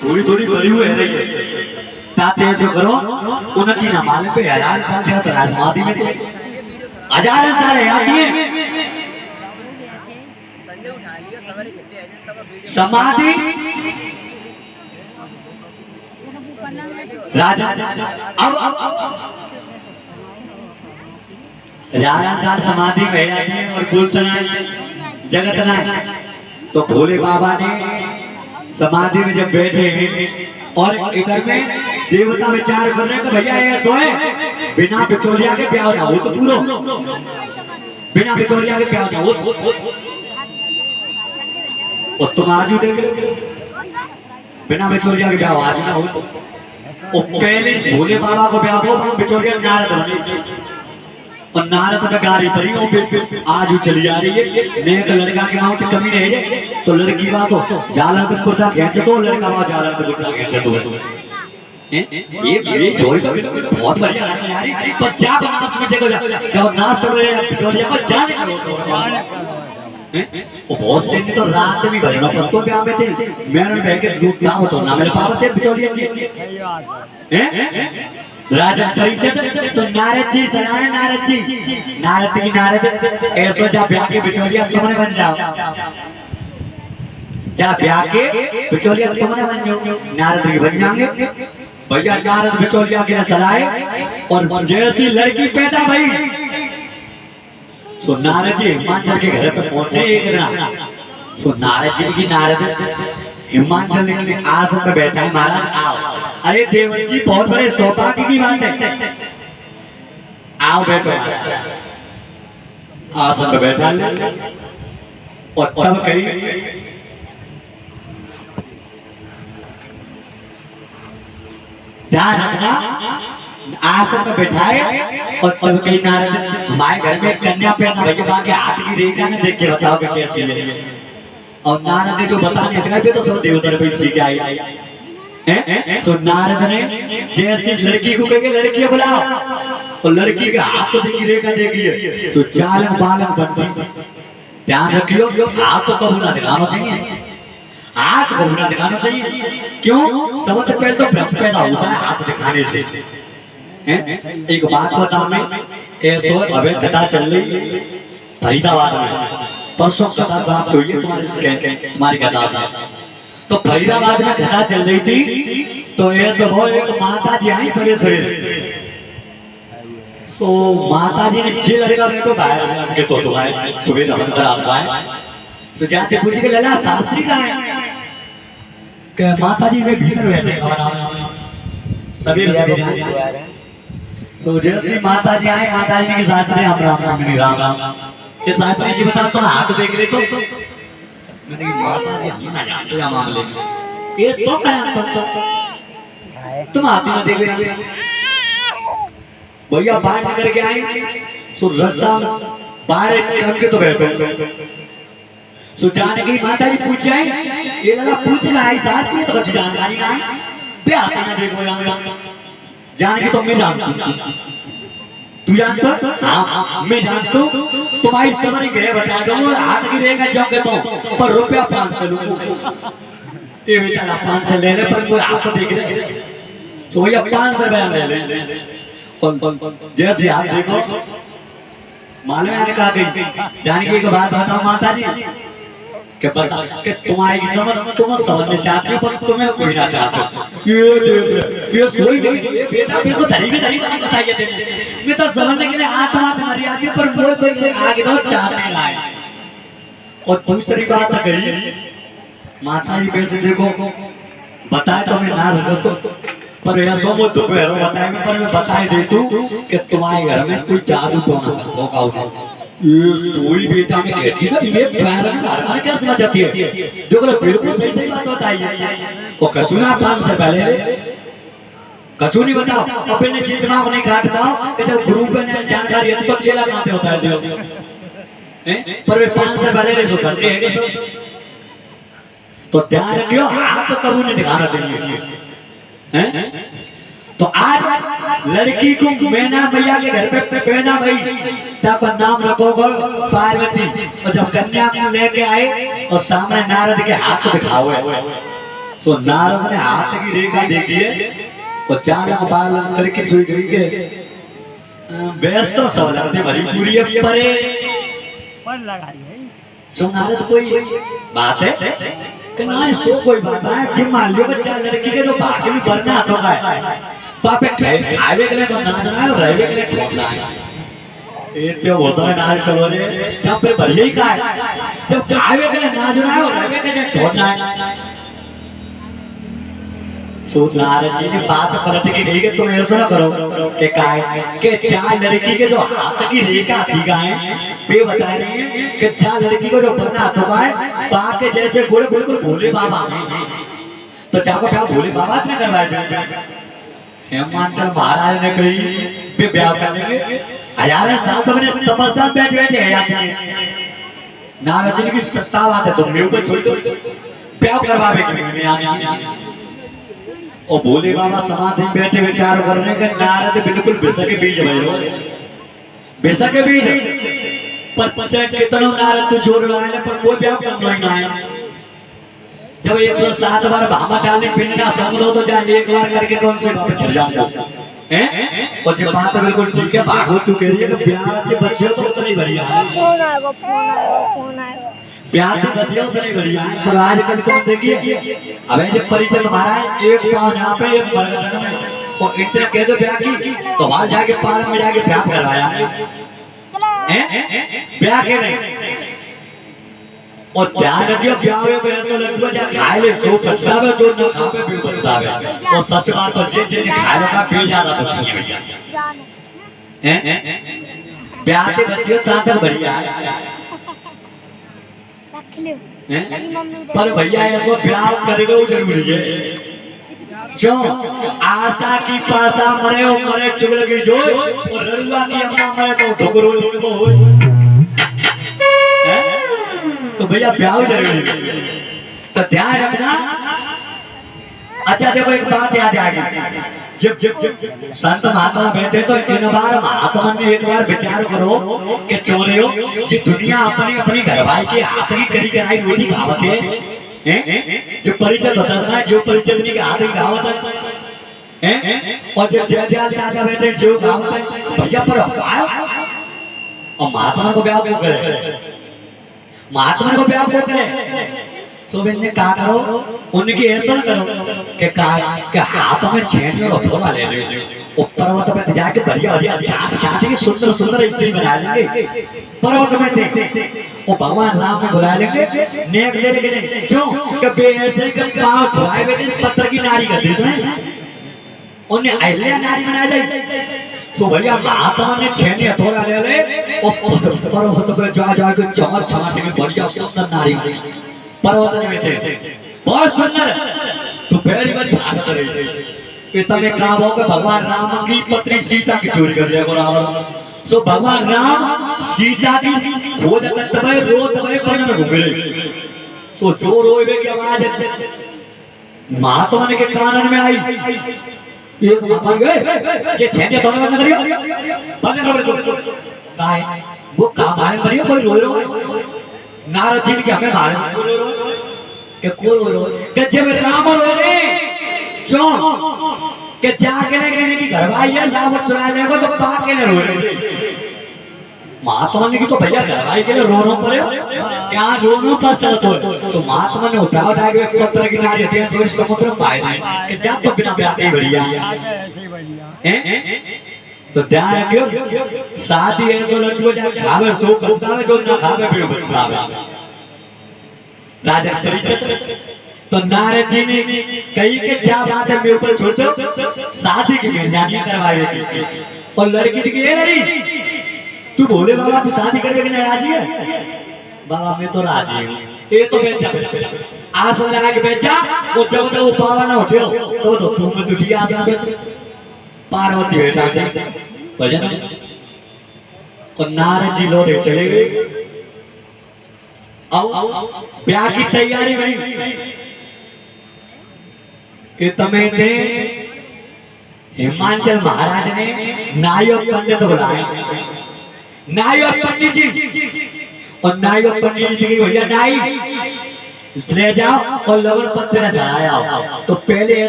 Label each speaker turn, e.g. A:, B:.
A: थोड़ी थोड़ी बड़ी हुई रही है। ताते ऐसे करो उनकी ना माल पे 1000 साल से तो समाधि में थे, 1000 साल याद है समाधि राजा। अब 11 साल समाधि में जाती है और बोलते हैं जगत ना। तो भोले बाबा ने समाधि में जब बैठे और इधर में देवता विचार कर रहे हैं कि भैया ये सोए बिना बिचौलिया के प्यार ना हो तो पूरा, बिना बिचौलिया के प्यार ना हो और तुम आज ही देख लो बिना बिचौलिया के ब्याह आज ना हो तो। पहले भोले बाबा को ब्याह हो बिचौलिया नारद बने और नारद में गाड़ी पड़ी और आज ही चली जा रही है। नेक लड़का के माँ तो कमी नहीं है तो लड़की बात हो जाला तो कुर्ता खींचे तो लड़का वहां जाला तो कुर्ता खींचे तो ये छोड़ तो बहुत बढ़िया है यार। पर जा नाच में जगह जब नाच चल रहे हैं बिचौलिया को जाने वो बहुत से तो रात में भजना पत्तों पे आवे थे मैंने बह के दूध ना हो तो ना मेरे पापा थे बिचौलिया हैं राजा परिचय तो नारद जी सलाह नारद जी नारद ऐसो जा ब्याह के बिचौलिया तुमने बन जाओ, क्या ब्याह के बिचौलिया तुमने बन जाओ। नारद जी बन जाएंगे भैया। नारद बिचौलिया के सलाह और जैसी लड़की पैदा भई तो नारद जी हिमाचल के घर पे पहुंचे एक दिन। तो नारद जी की नारद हिमाचल के आसन पे बैठा है महाराज आओ। अरे देवर्षि बहुत बड़े सौभाग्य की बात है, आओ बैठो आसन पे बैठा है। और तब कही ध्यान रखना आसन पे बैठाए और तब कहीं नारद हमारे घर में कन्या पैदा भैया बाकी हाथ की रेखा ने देख के बताओ कि कैसी है। और नारद ने जो बताने लगा तो सब देवता पे सीख आए हैं। तो नारद ने जैसी लड़की को कहेंगे लड़की बुलाओ और लड़की के हाथ तो देखी रेखा देखिए तो चालक बालक बनती। ध्यान रखियो हाथ तो कभी ना दिखाना चाहिए, हाथ कभी ना दिखाना चाहिए। क्यों? सबसे पहले तो भ्रम पैदा होता है हाथ दिखाने से। एक बात बताओ मैं ऐसो अबे कथा चल रही फरीदाबाद में परसों कथा साफ हुई है तुम्हारी कथा साफ। तो फरीदाबाद में कथा चल रही थी तो ऐसे वो एक माता जी आई सवेरे सवेरे। तो माता जी ने जे लड़का बैठो बाहर के तो आए सुबह नमन आप आए तो जाते पूछ के लला शास्त्री का है कि माता जी में भीतर बैठे सवेरे सवेरे। तो जैसे माता जी आए माता जी ने शास्त्री राम राम राम राम ये शास्त्री जी बता तो हाथ देख रहे तो मैंने माता जी हम ना जानते हैं मामले में ये तो क्या तुम हाथ ना देख रहे भैया बाहर निकल के आए सो रास्ता बाहर करके तो बैठो सो जाने की माता जी पूछ जाए ये लगा पूछ रहा है शास्त्री तो कुछ जानकारी ना है पे हाथ ना देखो जाने की तो मैं जानता हूँ तू जानता? हाँ मैं जानता हूँ तुम्हारी समरी गृह बता दो हाथ की रेखा जो कहता हूँ पर रुपया 500 लूंगा। ये बेटा 500 ले ले पर कोई हाथ तो देख रहे तो भैया 500 रुपया ले ले। जैसे हाथ देखो मालूम है कहा गई जाने की एक बात बताओ माता जी कि पता कि तुम्हारी समझ तुम समझने चाहते हो पर तुम्हें कोई ना चाहते। ये सोई नहीं बेटा मेरे को तरीके बताइए मैं तो समझने के लिए आत्मा तुम्हारी आती है पर वो कोई आगे तो चाहते ना है। और दूसरी बात कही माता जी वैसे देखो बताए तो मैं ना रखो पर ऐसा वो तो बताए पर मैं बताए देता हूँ कि तुम्हारे घर में कोई जादू टोना होगा। ये सोई बेटा में कहती है ये पैर में हरकत क्या समझ आती है देखो बिल्कुल सही सही बात बताइए। वो कचूना 500 पहले कचू नहीं बताओ अपने जितना नहीं काट पाओ कि जब ग्रुप में जानकारी है तो चेला कहां पे होता है पर वे 500 पहले नहीं सो करते हैं तो ध्यान रखियो हाथ तो कभी नहीं दिखाना चाहिए। तो आज लड़की को मैना मैया के घर पे पैदा भई तब नाम रखोगे पार्वती। और जब कन्या को लेके आए और सामने नारद के हाथ दिखाओ सो नारद ने हाथ की रेखा देखी है और चालक बाल अंतर की सुई सुई के व्यस्त सवलते भरी पूरी परे
B: पर लगाई है।
A: सो नारद कोई बात है कि ना इस तो कोई बात है जिम मान लियो बच्चा लड़की के जो बाकी में भरना तो का है पापे खावे के लिए तो नाचना है और रहवे के लिए ठोकना है ये तो वो समय नाच चलो रे जब पे बढ़िया ही का है जब खावे के लिए नाचना है और रहवे के लिए ठोकना है सो नारद जी ने बात पलट के कही कि तुम ऐसा ना करो कि काय कि चार लड़की के जो हाथ की रेखा थी गाय वे बता रही है कि चार लड़की को जो बनना हाथों का है पा के जैसे गोले बिल्कुल भोले बाबा तो चाको प्यार भोले बाबा ने करवाए थे हेमांचल महाराज ने कही वे ब्याह कर लेंगे हजारों साल तो मैंने तपस्या बैठ बैठे है जाती है नारद जी की सत्ता बात है तुम मेरे ऊपर छोड़ दो ब्याह करवावे के मैंने आने और भोले बाबा समाधि में बैठे विचार करने का नारद बिल्कुल बिसक के बीज भाई बिसक के बीज पर पचा कितना नारद तो जोड़ रहा है पर कोई ब्याह करना ही ना है जब 107 बार भामा डालने पिंड ना समझो तो जा एक बार करके कौन से वापस चढ़ जाऊंगा हैं और जब बात बिल्कुल ठीक है भागो तू कह रही है कि ब्याह के बच्चे तो उतनी बढ़िया है
B: फोन आएगा
A: प्यार के बच्चे उतने बढ़िया है पर आजकल तुम देखिए अब ये परिचय तुम्हारा है एक पाँव यहाँ पे एक मरगटन में और इतने कह दो ब्याह की तो वहां जाके पार में जाके ब्याह करवाया ब्याह के नहीं और ध्यान रखियो ब्याह में ऐसा लगता है खाए ले सो पछतावे जो न खावे भी पछतावे और सच बात तो जे जे खाए लो का भी ज्यादा तो नहीं है भैया हैं ब्याह के बच्चे तो बढ़िया है पर भैया ऐसा प्यार करेगा वो जरूरी है जो आशा की पासा मरे और मरे चुगल की जो और ररुआ की अम्मा मरे तो धोकरो को हो तो भैया प्यार जरूरी है तो ध्यान रखना अच्छा देखो एक बात याद आ गई जब संत महात्मा बैठे तो इन बार महात्मा ने एक बार विचार करो कि चोरियो जो दुनिया अपनी अपनी घरवाई के हाथ की करी कराई रोटी खावत है जो परिचय होता है जो परिचय के हाथ की खावत है और जब जयदयाल चाचा बैठे जो खावत है भैया पर और महात्मा को ब्याह क्यों करे महात्मा को ब्याह क्यों करे सोबेन ने कहा करो उनकी ऐसा करो कि हाथ में छेनी और थोड़ा ले लो पर्वत में जाके बढ़िया बढ़िया शादी की सुंदर सुंदर स्त्री बना लेंगे पर्वत में थे और भगवान राम में बुला लेंगे नेक देने के लिए क्यों कभी ऐसे के पांव छुआए हुए पत्थर की नारी कर देते हैं उन्हें अहिल्या नारी बना जाए तो भैया महात्मा ने छेनी थोड़ा ले ले और पर्वत पे जा जाके चमक चमक के बढ़िया सुंदर नारी बनी पर्वत में थे बहुत सुंदर तो पहली बार झाड़त रही इतने काम हो गए भगवान राम की पत्नी सीता की चोरी कर दिया रावण सो भगवान राम सीता की खोज करते हुए रोते हुए वन में घूम रहे सो जो रोए की आवाज महात्मा ने के कानन में आई एक महात्मा गए ये छेने तो ना करियो भजन करो काय वो काम आए करियो कोई रोए रो नारद जी के हमें मारे के कोल रो के जब राम रो रे क्यों के जाके ने कहने की घरवाई है राम चुरा लेगा तो पाके ने रो रे महात्मा ने की तो भैया घरवाई के लिए रोनो पड़े क्या रोनो पर चलतो तो महात्मा ने उठा के पत्थर की नारी थे सो समुद्र में पाए के जा तो बिना ब्याह के बढ़िया ऐसे बढ़िया तो ध्यान रखियो शादी ऐसो लगतो जा खावे सो पछतावे जो ना खावे भी पछतावे राजा परिचय तो नारद जी ने कही के क्या बात है मेरे ऊपर छोड़ दो शादी की मेहंदी करवावे की और लड़की की ए लड़ी तू भोले बाबा की शादी करने के लिए राजी है बाबा मैं तो राजी हूं ये तो बेचा आसन लगा के बेचा वो जब तक वो पावा ना उठे तो तुम में दुखी आसन पे पार्वती बेटा थे भजन और नारद जी लौटे चले गए ब्याह की तैयारी नहीं कि तमें थे हिमाचल महाराज ने नायक पंडित बुलाया नायक पंडित जी और नायक पंडित जी भैया नाई ले जाओ और लवण पत्र का चढ़ाया तो पहले